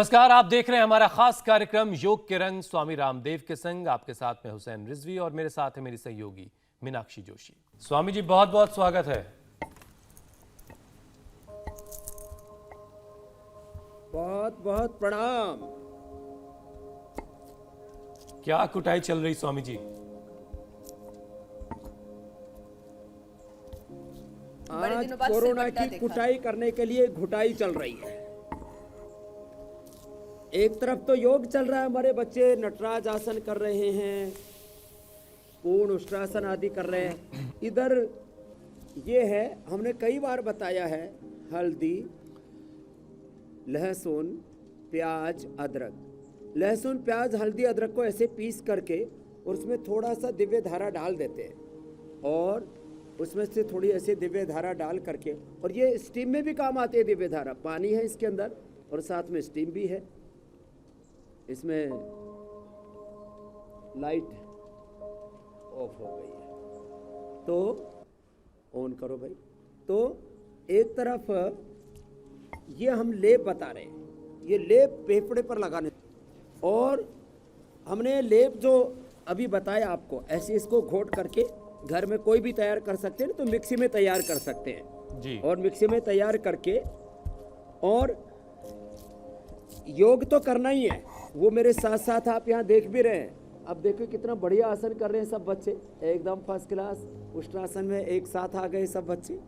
नमस्कार, आप देख रहे हैं हमारा खास कार्यक्रम योग के रंग स्वामी रामदेव के संग। आपके साथ में हुसैन रिजवी और मेरे साथ है मेरी सहयोगी मीनाक्षी जोशी। स्वामी जी बहुत बहुत स्वागत है। बहुत बहुत प्रणाम। क्या कुटाई चल रही स्वामी जी? आज कोरोना की कुटाई करने के लिए घुटाई चल रही है। एक तरफ तो योग चल रहा है, हमारे बच्चे नटराज आसन कर रहे हैं, पूर्ण उष्ट्रासन आदि कर रहे हैं। इधर ये है, हमने कई बार बताया है, हल्दी, लहसुन, प्याज, अदरक। लहसुन, प्याज, हल्दी, अदरक को ऐसे पीस करके और उसमें थोड़ा सा दिव्य धारा डाल देते हैं और उसमें से थोड़ी ऐसे दिव्य धारा डाल करके, और ये स्टीम में भी काम आती है। दिव्य धारा पानी है इसके अंदर और साथ में स्टीम भी है। इसमें लाइट ऑफ हो गई है तो ऑन करो भाई। तो एक तरफ ये हम लेप बता रहे हैं, ये लेप फेफड़े पर लगाने, और हमने लेप जो अभी बताया आपको, ऐसे इसको घोट करके घर में कोई भी तैयार कर सकते हैं, तो मिक्सी में तैयार कर सकते हैं जी। और मिक्सी में तैयार करके, और योग तो करना ही है, वो मेरे साथ साथ आप यहाँ देख भी रहे हैं। अब देखो कितना बढ़िया आसन कर रहे हैं सब बच्चे, एकदम फर्स्ट क्लास उष्ट्रासन में एक साथ आ गए सब बच्चे।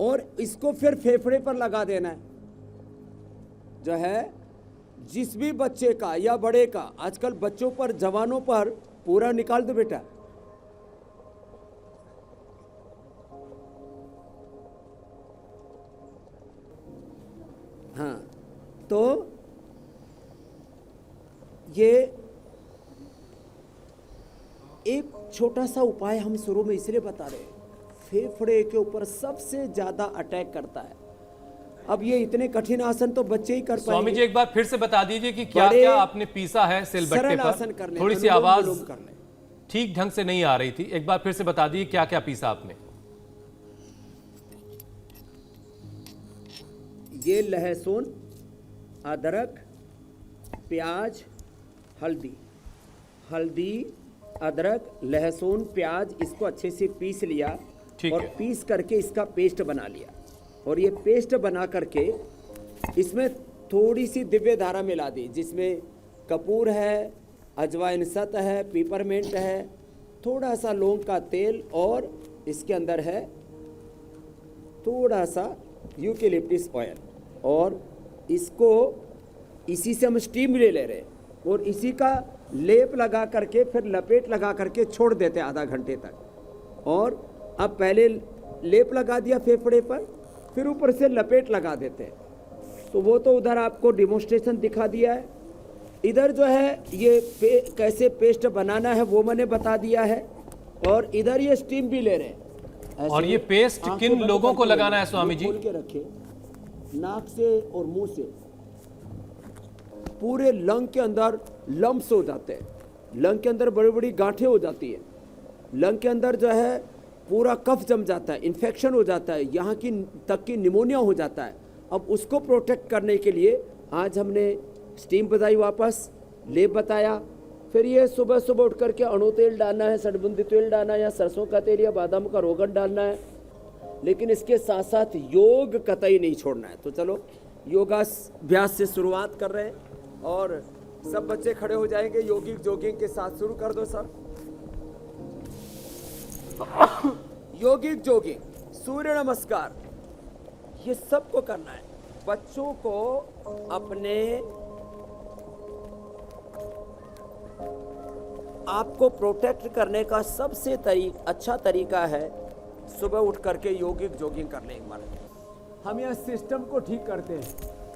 और इसको फिर फेफड़े पर लगा देना है, जो है जिस भी बच्चे का या बड़े का, आजकल बच्चों पर, जवानों पर पूरा निकाल दो बेटा। हाँ, तो ये एक छोटा सा उपाय हम शुरू में इसलिए बता रहे हैं, फेफड़े के ऊपर सबसे ज्यादा अटैक करता है। अब ये इतने कठिन आसन तो बच्चे ही कर पाएंगे। स्वामी जी एक बार फिर से बता दीजिए कि क्या क्या आपने पीसा है सिलबट्टे पर। थोड़ी सी आवाज ठीक ढंग से नहीं आ रही थी, एक बार फिर से बता दीजिए क्या क्या पीसा आपने। ये लहसुन, अदरक, प्याज, हल्दी, अदरक, लहसुन, प्याज, इसको अच्छे से पीस लिया और पीस करके इसका पेस्ट बना लिया। और ये पेस्ट बना करके इसमें थोड़ी सी दिव्य धारा मिला दी, जिसमें कपूर है, अजवाइन सत है, पीपरमेंट है, थोड़ा सा लौंग का तेल, और इसके अंदर है थोड़ा सा यूकेलिप्टस ऑयल। और इसको इसी से हम स्टीम ले रहे हैं और इसी का लेप लगा करके फिर लपेट लगा करके छोड़ देते हैं आधा घंटे तक। और अब पहले लेप लगा दिया फेफड़े पर, फिर ऊपर से लपेट लगा देते हैं। तो वो तो उधर आपको डेमोन्स्ट्रेशन दिखा दिया है। इधर जो है ये कैसे पेस्ट बनाना है वो मैंने बता दिया है, और इधर ये स्टीम भी ले रहे हैं। और ये पेस्ट किन लोगों को लगाना है स्वामी जी? खोल के रखे, नाक से और मुंह से, पूरे लंग के अंदर लम्प्स हो जाते हैं, लंग के अंदर बड़ी बड़ी गांठें हो जाती है, लंग के अंदर जो है पूरा कफ जम जाता है, इन्फेक्शन हो जाता है, यहाँ की तक की निमोनिया हो जाता है। अब उसको प्रोटेक्ट करने के लिए आज हमने स्टीम बताई, वापस लेप बताया, फिर ये सुबह सुबह उठ करके अणु तेल डालना है, सड़बुंदी तेल डालना है, या सरसों का तेल या बादाम का रोगन डालना है। लेकिन इसके साथ साथ योग कतई नहीं छोड़ना है। तो चलो योगाभ्यास से शुरुआत कर रहे हैं, और सब बच्चे खड़े हो जाएंगे। योगिक जोगिंग के साथ शुरू कर दो सर। योगिक जोगिंग, सूर्य नमस्कार, ये सबको करना है। बच्चों को अपने आपको प्रोटेक्ट करने का सबसे अच्छा तरीका है सुबह उठ करके योगिक जोगिंग करने के बाद हम यह सिस्टम को ठीक करते हैं,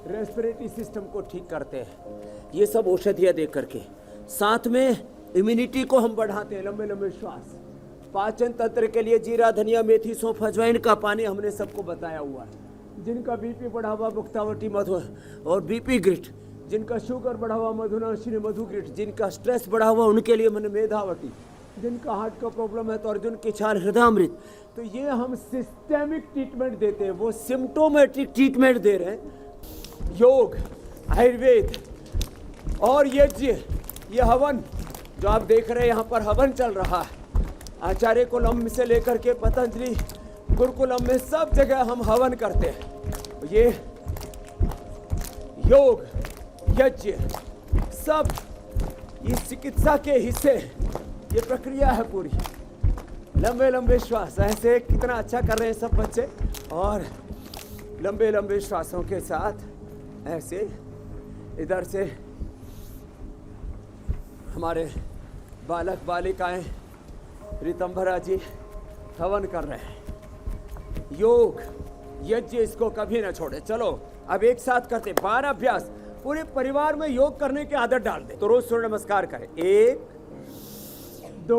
रेस्पिरेटरी सिस्टम को ठीक करते हैं, ये सब औषधियाँ दे करके। साथ में इम्यूनिटी को हम बढ़ाते हैं, लंबे लंबे श्वास। पाचन तंत्र के लिए जीरा, धनिया, मेथी, सौंफ, अजवाइन का पानी हमने सबको बताया हुआ है। जिनका बीपी बढ़ा हुआ मुक्तावटी मधु और बीपी ग्रिट, जिनका शुगर बढ़ा हुआ मधुनाशिनी मधु ग्रिट, जिनका स्ट्रेस बढ़ा हुआ उनके लिए मैंने मेधावटी, जिनका हार्ट का प्रॉब्लम है तो अर्जुन की छाल, हृदयामृत। तो ये हम सिस्टेमिक ट्रीटमेंट देते हैं, वो सिम्टोमेटिक ट्रीटमेंट दे रहे हैं। योग आयुर्वेद और यज्ञ, ये हवन जो आप देख रहे हैं यहाँ पर हवन चल रहा है। आचार्य कुलम से लेकर के पतंजलि गुरुकुलम में सब जगह हम हवन करते हैं। ये योग यज्ञ सब ये चिकित्सा के हिस्से, ये प्रक्रिया है पूरी। लंबे लंबे श्वास, ऐसे कितना अच्छा कर रहे हैं सब बच्चे, और लंबे लंबे श्वासों के साथ ऐसे इधर से हमारे बालक बालिकाएं ऋतंभरा जी हवन कर रहे हैं। योग यज्ञ इसको कभी ना छोड़े। चलो अब एक साथ करते 12 अभ्यास। पूरे परिवार में योग करने की आदत डाल दे। तो रोज सूर्य नमस्कार करें। 1 2,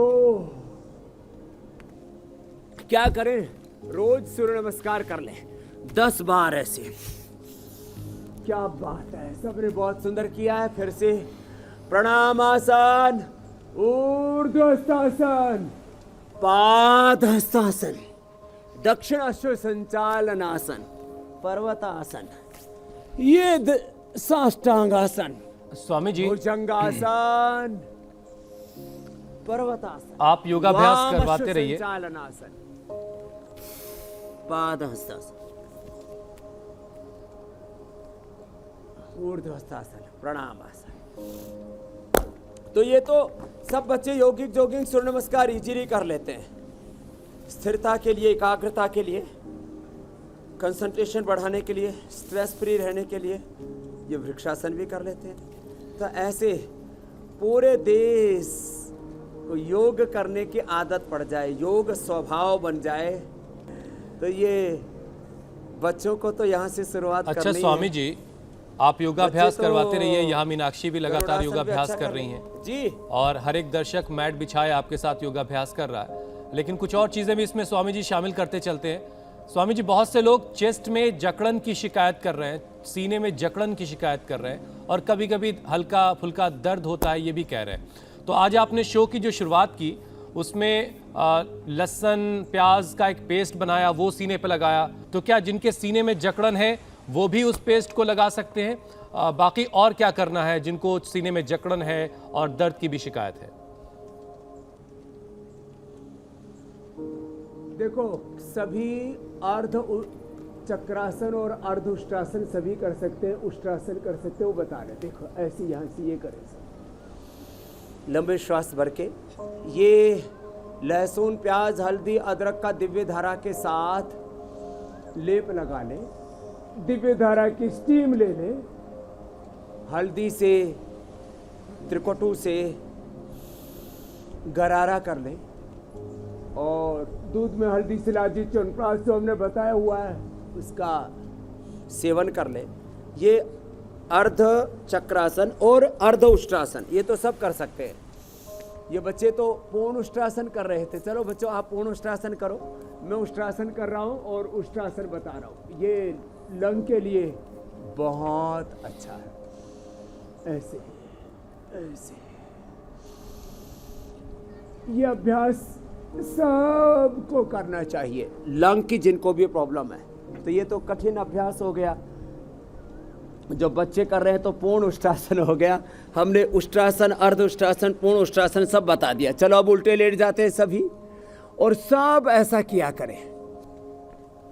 क्या करें, रोज सूर्य नमस्कार कर लें 10 बार ऐसे। क्या बात है, सबने बहुत सुंदर किया है। फिर से प्रणामासन, ऊर्ध्वस्थासन, पादहस्तासन, दक्षिणाश्व संचालनासन, पर्वतासन, ये साष्टांगासन, स्वामी जी, भुजंगासन, पर्वतासन, आप योगाभ्यास करवाते वामाश्व रहिए। संचालनासन, पादहस्तासन, ऊर्ध्वस्थासन, प्रणामासन। तो ये तो सब बच्चे यौगिक जोगिंग सूर्य नमस्कार इजीली कर लेते हैं। स्थिरता के लिए, एकाग्रता के लिए, कंसंट्रेशन बढ़ाने के लिए, स्ट्रेस फ्री रहने के लिए ये वृक्षासन भी कर लेते हैं। तो ऐसे पूरे देश को योग करने की आदत पड़ जाए, योग स्वभाव बन जाए, तो ये बच्चों को तो यहाँ से शुरुआत अच्छा करनी स्वामी है। जी, आप योगाभ्यास बच्चे तो करवाते रहिए। यहाँ मीनाक्षी भी लगातार गरुड़ासन भी योगाभ्यास अच्छा कर रही हैं जी। और हर एक दर्शक मैट बिछाए आपके साथ योगाभ्यास कर रहा है। लेकिन कुछ और चीज़ें भी इसमें स्वामी जी शामिल करते चलते हैं। स्वामी जी, बहुत से लोग चेस्ट में जकड़न की शिकायत कर रहे हैं, सीने में जकड़न की शिकायत कर रहे हैं, और कभी कभी हल्का फुल्का दर्द होता है, ये भी कह रहे हैं। तो आज आपने शो की जो शुरुआत की उसमें लहसुन प्याज का एक पेस्ट बनाया, वो सीने पे लगाया। तो क्या जिनके सीने में जकड़न है वो भी उस पेस्ट को लगा सकते हैं? बाकी और क्या करना है जिनको सीने में जकड़न है और दर्द की भी शिकायत है? देखो, सभी अर्ध चक्रासन और अर्ध उष्ट्रासन सभी कर सकते हैं, उष्ट्रासन कर सकते हैं, वो बता रहे। देखो ऐसे यहाँ से ये करें सब। लंबे श्वास भर के ये लहसुन प्याज हल्दी अदरक का दिव्य धारा के साथ लेप लगा लें, दिव्य धारा की स्टीम ले लें, हल्दी से त्रिकटु से गरारा कर लें, और दूध में हल्दी शिलाजी च्यवनप्राश जो हमने बताया हुआ है उसका सेवन कर ले। ये अर्ध चक्रासन और अर्ध उष्ट्रासन ये तो सब कर सकते हैं। ये बच्चे तो पूर्ण उष्ट्रासन कर रहे थे। चलो बच्चों, आप पूर्ण उष्ट्रासन करो, मैं उष्ट्रासन कर रहा हूँ और उष्ट्रासन बता रहा हूँ। ये लंग के लिए बहुत अच्छा है। ऐसे ऐसे ये अभ्यास सबको करना चाहिए, लंग की जिनको भी प्रॉब्लम है। तो ये तो कठिन अभ्यास हो गया जो बच्चे कर रहे हैं, तो पूर्ण उष्ट्रासन हो गया। हमने उष्ट्रासन, अर्ध उष्ट्रासन, पूर्ण उष्ट्रासन सब बता दिया। चलो अब उल्टे लेट जाते हैं सभी, और सब ऐसा किया करें,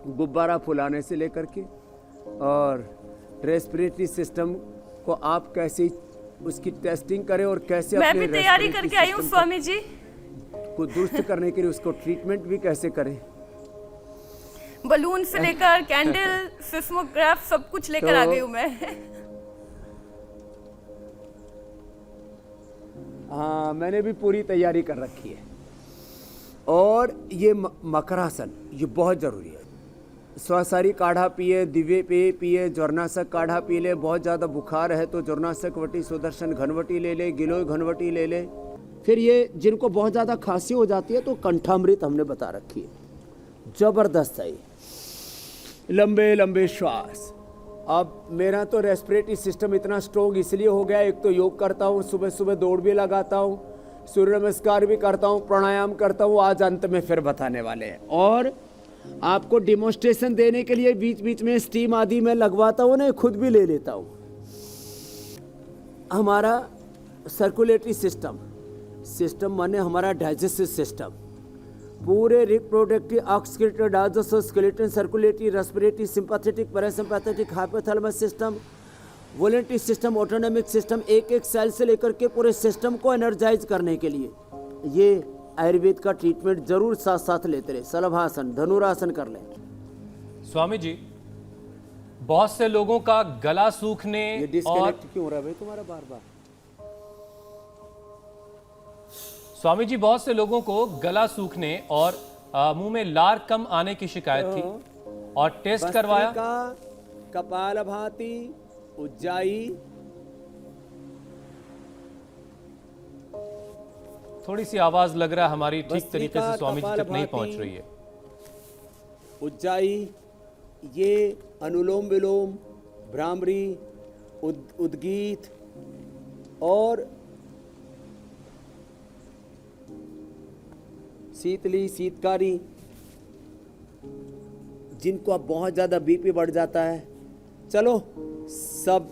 गुब्बारा फुलाने से लेकर के, और रेस्पिरेटरी सिस्टम को आप कैसे उसकी टेस्टिंग करें और कैसे मैं अपने भी तैयारी respiratory करके आई हूँ system स्वामी जी। को दुरुस्त करने के लिए उसको ट्रीटमेंट भी कैसे करें। बलून से लेकर कैंडल, सिस्मोग्राफ सब कुछ लेकर तो आ गई हूँ मैं। हाँ, मैंने भी पूरी तैयारी कर रखी है। और ये मकरासन ये बहुत ज़रूरी है। स्वासारी काढ़ा पिए, दिव्य पे पिए, ज्वरनाशक काढ़ा पी ले। बहुत ज़्यादा बुखार है तो ज्वरनाशक वटी, सुदर्शन घनवटी ले ले, गिलोय घनवटी ले ले। फिर ये जिनको बहुत ज़्यादा खांसी हो जाती है तो कंठामृत हमने बता रखी है, ज़बरदस्त है। लंबे लंबे श्वास। अब मेरा तो रेस्पिरेटरी सिस्टम इतना स्ट्रोंग इसलिए हो गया, एक तो योग करता हूँ, सुबह सुबह दौड़ भी लगाता हूँ, सूर्य नमस्कार भी करता हूँ, प्राणायाम करता हूँ, आज अंत में फिर बताने वाले हैं। और आपको डिमोन्स्ट्रेशन देने के लिए बीच बीच में स्टीम आदि मैं लगवाता हूँ ना, खुद भी ले लेता हूँ। हमारा सर्कुलेटरी सिस्टम, सिस्टम माने हमारा डाइजेस्टिव सिस्टम, पूरे reproductive, oxidative, digestive, skeleton, circulatory, respiratory, sympathetic, parasympathetic, hypothalamus system, voluntary system, autonomic system, एक एक सेल से लेकर के पूरे सिस्टम को एनर्जाइज करने के लिए ये आयुर्वेद का ट्रीटमेंट जरूर साथ साथ लेते रहे। शलभासन, धनुरासन कर लें। स्वामी जी, बहुत से लोगों का गला सूखने ये और डिस्कनेक्ट क्यों हो रहा है भाई तुम्हारा बार बार? स्वामी जी, बहुत से लोगों को गला सूखने और मुंह में लार कम आने की शिकायत थी और टेस्ट करवाया। भस्त्रिका, कपालभाति, उज्जाई, थोड़ी सी आवाज लग रहा है हमारी ठीक भस्त्रिका, तरीके से स्वामी जी तक नहीं कपालभाति, पहुंच रही है। उज्जाई, ये अनुलोम विलोम, भ्रामरी, उद्गीत और शीतली, शीतकारी, जिनको अब बहुत ज़्यादा बीपी बढ़ जाता है, चलो सब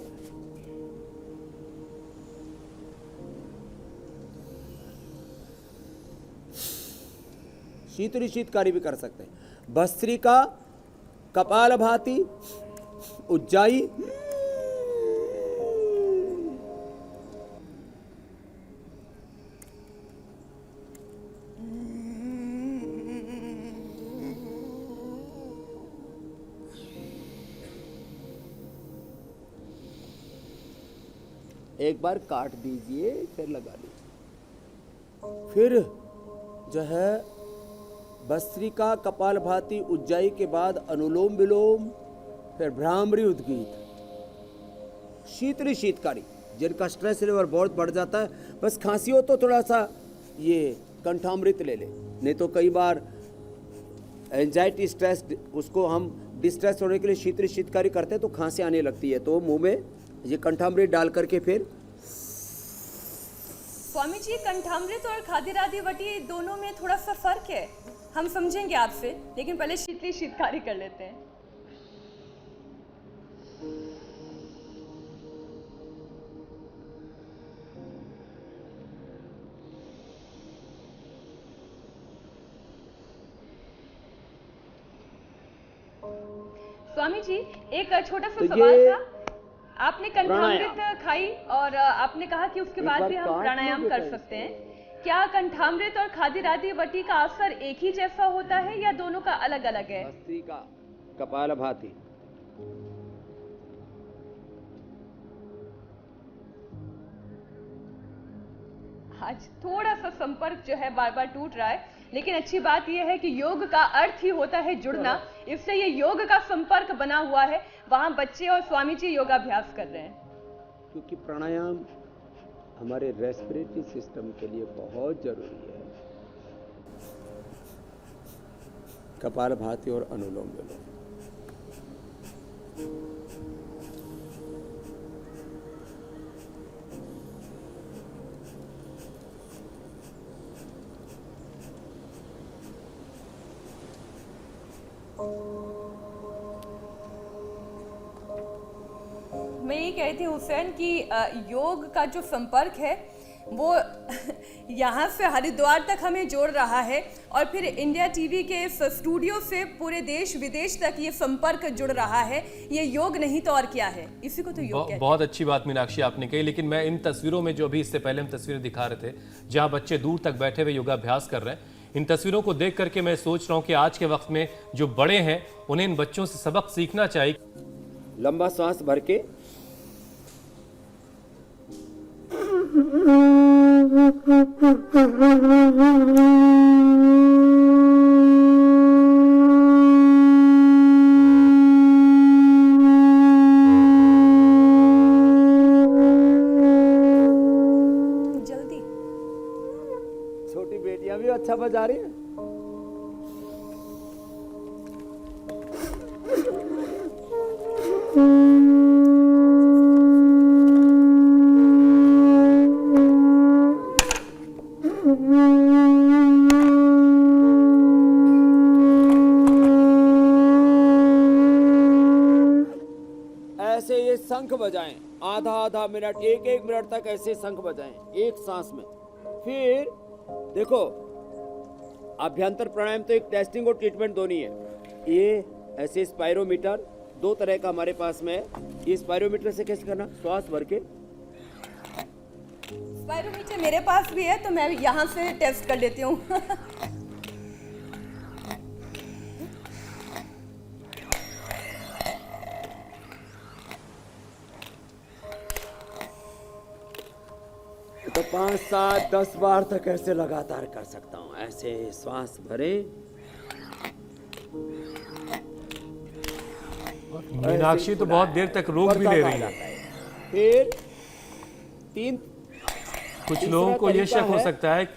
शीतली, शीतकारी भी कर सकते हैं। भस्त्रिका, कपालभाति, उज्जाई, एक बार काट दीजिए फिर लगा लीजिए। फिर जो है भस्त्रिका, कपालभाति, उज्जाई के बाद अनुलोम विलोम, फिर भ्रामरी, उद्गीत, शीतली, शीतकारी, जिनका स्ट्रेस लेवल बहुत बढ़ जाता है, बस खांसी हो तो थोड़ा सा ये कंठामृत ले ले, नहीं तो कई बार एंजाइटी, स्ट्रेस, उसको हम डिस्ट्रेस होने के लिए शीतली, शीतकारी करते हैं तो खांसी आने लगती है, तो मुंह में ये कंठामृत डाल करके फिर। स्वामी जी, कंठामृत और खादिरादि वटी दोनों में थोड़ा सा फर्क है, हम समझेंगे आपसे, लेकिन पहले शीतली शीतकारी कर लेते हैं। स्वामी जी, एक छोटा सा तो सवाल ये था। आपने कंठामृत खाई और आपने कहा कि उसके बाद भी हम प्राणायाम कर सकते हैं। क्या कंठामृत और खादिरादि वटी का असर एक ही जैसा होता है या दोनों का अलग अलग है? भस्त्रिका, कपालभाति, आज थोड़ा सा संपर्क जो है बार बार टूट रहा है, लेकिन अच्छी बात यह है कि योग का अर्थ ही होता है जुड़ना, इससे ये योग का संपर्क बना हुआ है। वहां बच्चे और स्वामी जी योगाभ्यास कर रहे हैं। क्योंकि प्राणायाम हमारे रेस्पिरेटरी सिस्टम के लिए बहुत जरूरी है। कपालभाति और अनुलोम विलोम। मैं ये कहती हूँ हुसैन कि योग का जो संपर्क है वो यहाँ से हरिद्वार तक हमें जोड़ रहा है और फिर इंडिया टीवी के इस स्टूडियो से पूरे देश विदेश तक ये संपर्क जुड़ रहा है। ये योग नहीं तो और क्या है, इसी को तो योग कहते हैं। बहुत अच्छी बात मीनाक्षी आपने कही, लेकिन मैं इन तस्वीरों में जो अभी इससे पहले हम तस्वीरें दिखा रहे थे जहाँ बच्चे दूर तक बैठे हुए योगाभ्यास कर रहे हैं, इन तस्वीरों को देख करके मैं सोच रहा हूँ कि आज के वक्त में जो बड़े हैं उन्हें इन बच्चों से सबक सीखना चाहिए। लंबा सांस भर के जल्दी। छोटी बेटियां भी अच्छा बजा रही हैं। शंख बजाएं, आधा आधा मिनट, एक एक मिनट तक ऐसे शंख बजाएं एक सांस में। फिर देखो, अभ्यंतर प्राणायाम तो एक टेस्टिंग और ट्रीटमेंट दोनों ही है। ये ऐसे स्पायरोमीटर 2 तरह का हमारे पास में है। ये स्पायरोमीटर से कैसे करना, श्वास भर के, स्पायरोमीटर मेरे पास भी है, तो मैं यहाँ से टेस्ट कर लेती हूँ। तो 5, 7, 10 बार तक ऐसे लगातार कर सकता हूँ। ऐसे श्वास भरे, मीनाक्षी तो बहुत देर तक रोक भी ले रही है। फिर कुछ लोगों को ये शक हो सकता है,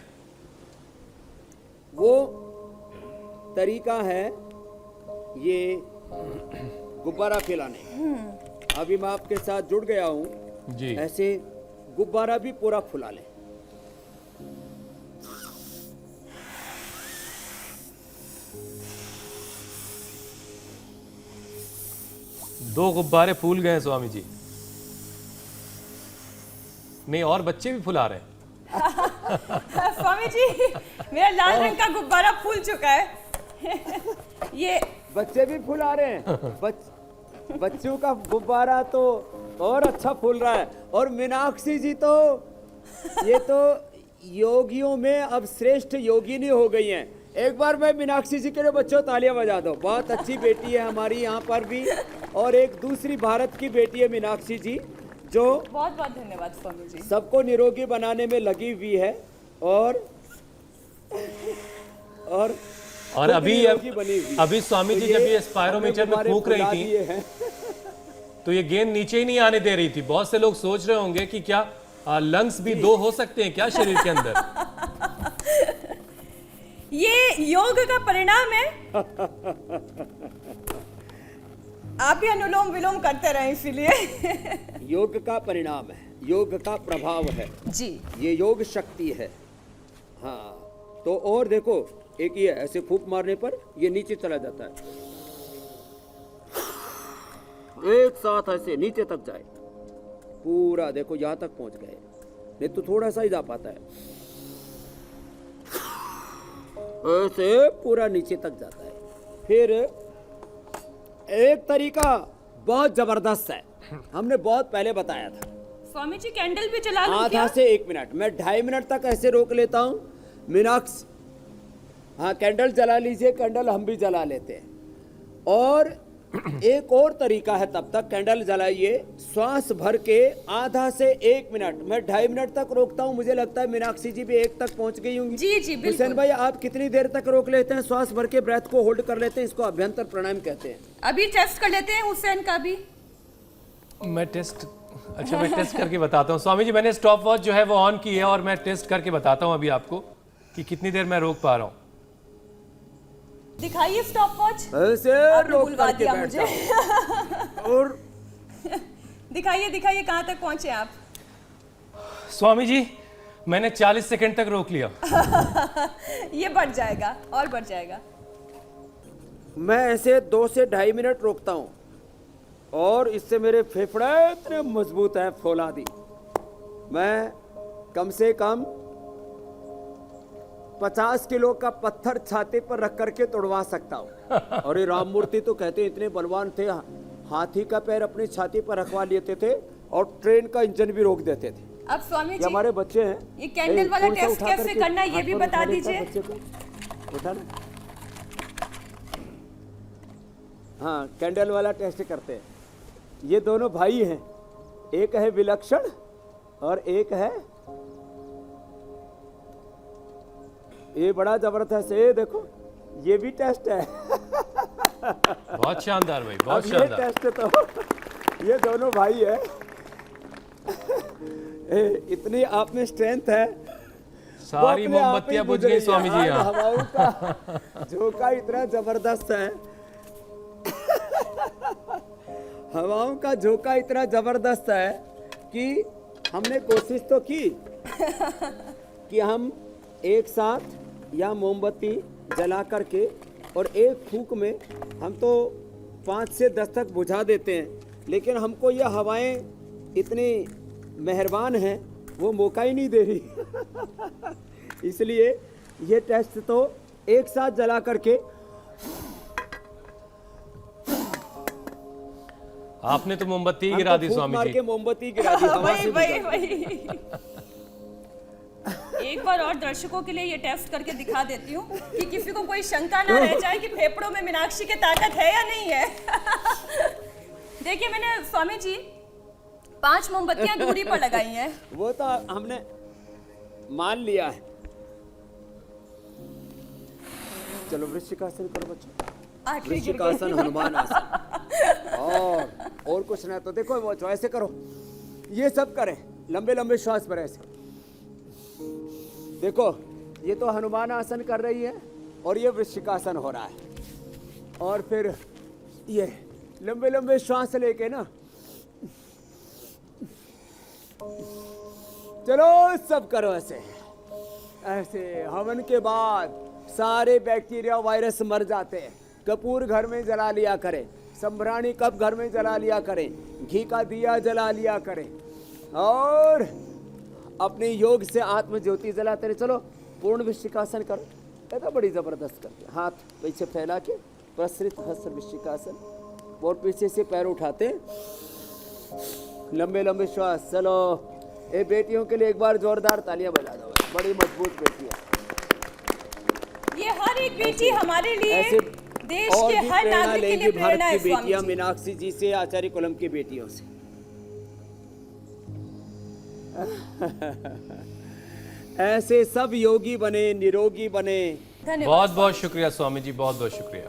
वो तरीका है ये गुब्बारा फैलाने। अभी मैं आपके साथ जुड़ गया हूँ जी। ऐसे गुब्बारा भी पूरा फुला ले। दो गुब्बारे फूल गए हैं स्वामी जी। नहीं, और बच्चे भी फुला रहे हैं। स्वामी जी, मेरा लाल रंग का गुब्बारा फूल चुका है। ये बच्चे भी फुला रहे हैं। बच्चों का गुब्बारा तो और अच्छा फूल रहा है। और मीनाक्षी जी तो ये तो योगियों में अब श्रेष्ठ योगिनी हो गई हैं। एक बार मैं मीनाक्षी जी के लिए बच्चों तालियां बजा दो। बहुत अच्छी बेटी है हमारी यहाँ पर भी, और एक दूसरी भारत की बेटी है मीनाक्षी जी, जो बहुत बहुत धन्यवाद स्वामी जी। सबको निरोगी बनाने में लगी हुई है। और अभी स्वामी जी जब ये स्पायरोमीटर में फूंक रही थी तो ये गेंद नीचे ही नहीं आने दे रही थी। बहुत से लोग सोच रहे होंगे कि क्या लंग्स भी 2 हो सकते हैं क्या शरीर के अंदर? ये योग का परिणाम है। आप भी अनुलोम विलोम करते रहे, इसीलिए। योग का परिणाम है, योग का प्रभाव है जी। ये योग शक्ति है। हाँ, तो और देखो, एक ये ऐसे फूंक मारने पर ये नीचे चला जाता है। एक साथ ऐसे नीचे तक जाए पूरा, देखो यहां तक पहुंच गए, नहीं तो थोड़ा सा ही जा पाता है। ऐसे पूरा नीचे तक जाता है। फिर एक तरीका बहुत जबरदस्त है, हमने बहुत पहले बताया था। स्वामी जी, कैंडल भी जला लूं आधा क्या? से 1 मिनट, मैं 2.5 मिनट तक ऐसे रोक लेता हूँ। मीनाक्स, हाँ कैंडल जला लीजिए, कैंडल हम भी जला लेते हैं। और एक और तरीका है, तब तक कैंडल जलाइए, श्वास भर के आधा से 1 मिनट, मैं 2.5 मिनट तक रोकता हूँ। मुझे लगता है मीनाक्षी जी भी 1 तक पहुंच गई होंगी। जी जी बिल्कुल। हुसैन भाई, आप कितनी देर तक रोक लेते हैं? श्वास भर के ब्रेथ को होल्ड कर लेते हैं, इसको अभ्यंतर प्राणायाम कहते हैं। अभी टेस्ट कर लेते हैं हुसैन का भी। मैं टेस्ट करके बताता हूँ स्वामी जी। मैंने स्टॉप वॉच जो है वो ऑन की है और मैं टेस्ट करके बताता हूँ अभी आपको कि कितनी देर मैं रोक पा रहा हूँ। दिखाइए स्टॉप वॉच। ऐसे आपने रोक बुलवा करके दिया बैठता मुझे। हूं। और दिखाइए दिखाइए, कहाँ तक पहुंचे आप? स्वामी जी, मैंने 40 सेकंड तक रोक लिया। ये बढ़ जाएगा और बढ़ जाएगा। मैं ऐसे 2 से 2.5 मिनट रोकता हूँ, और इससे मेरे फेफड़े इतने मजबूत हैं, फौलादी। मैं कम से कम 50 किलो का पत्थर छाती पर रख करके तोड़वा सकता हूँ। और ये राममूर्ति तो कहते हैं इतने बलवान थे, हाथी का पैर अपनी छाती पर रखवा लेते थे और ट्रेन का इंजन भी रोक देते थे। अब स्वामी ये जी, हमारे बच्चे हैं। ये कैंडल वाला थोड़ा सा टेस्ट उठा कैसे करके करना है, ये भी हाथ पर बता उठा लेता है दीजिए। बच्चे को। उठा ना। हाँ, कैंडल वाला टेस्ट करते हैं। ये दोनों भाई हैं, एक है विलक्षण और एक है ये बड़ा जबरदस्त है। ये देखो, ये भी टेस्ट है। बहुत शानदार भाई, बहुत अब ये शानदार। टेस्ट तो ये दोनों भाई है। इतनी आप में स्ट्रेंथ है, सारी मोमबत्तियां बुझ गई स्वामी जी यहाँ। हवाओं का झोंका इतना जबरदस्त है। हवाओं का झोंका इतना जबरदस्त है कि हमने कोशिश तो की कि हम एक साथ या मोमबत्ती जला करके और एक फूंक में हम तो 5 से 10 तक बुझा देते हैं, लेकिन हमको ये हवाएं इतनी मेहरबान हैं, वो मौका ही नहीं दे रही। इसलिए ये टेस्ट तो एक साथ जला करके। आपने तो मोमबत्ती हम गिरा तो दी फूंक स्वामी मार जी। के मोमबत्ती गिरा दी हवा से वही बुझा। वही एक बार और दर्शकों के लिए ये टेस्ट करके दिखा देती हूँ कि किसी को कोई शंका ना रह जाए कि फेफड़ों में मीनाक्षी की ताकत है या नहीं है। देखिए मैंने स्वामी जी 5 मोमबत्तियां दूरी पर लगाई हैं। वो तो हमने मान लिया है। चलो वृश्चिकासन करो बच्चों। आखिरी गिर गई। वृश्चिकासन, हनुमान आसन और कुछ नहीं तो देखो वो ऐसे करो, ये सब करें, लंबे लंबे श्वास पर ऐसे। देखो ये तो हनुमान आसन कर रही है और ये वृश्चिकासन हो रहा है। और फिर ये लंबे लंबे श्वास लेके ना, चलो सब करो ऐसे ऐसे। हवन के बाद सारे बैक्टीरिया वायरस मर जाते हैं। कपूर घर में जला लिया करें, संभराणी कप घर में जला लिया करें, घी का दिया जला लिया करें और अपने योग से आत्म ज्योति जलाते रहे। चलो पूर्ण वृश्चिकासन करो, ये तो बड़ी जबरदस्त करते हैं। हाथ पीछे फैला के प्रसरित हस्त वृश्चिकासन, और पीछे से पैर उठाते, लंबे लंबे श्वास। चलो ये बेटियों के लिए एक बार जोरदार तालियां बजा दो, बड़ी मजबूत बेटियां। ये हर एक बेटी हमारे लिए ऐसे देश और के भी हर प्रेरणा नागरिक के लेंगी लिए भारत प्रेरणा है की स्वामी बेटियां, जी। मीनाक्षी जी से, आचार्य कुलम की बेटियों से। ऐसे सब योगी बने, निरोगी बने। धन्यवाद बहुत बहुत शुक्रिया स्वामी जी, बहुत बहुत शुक्रिया।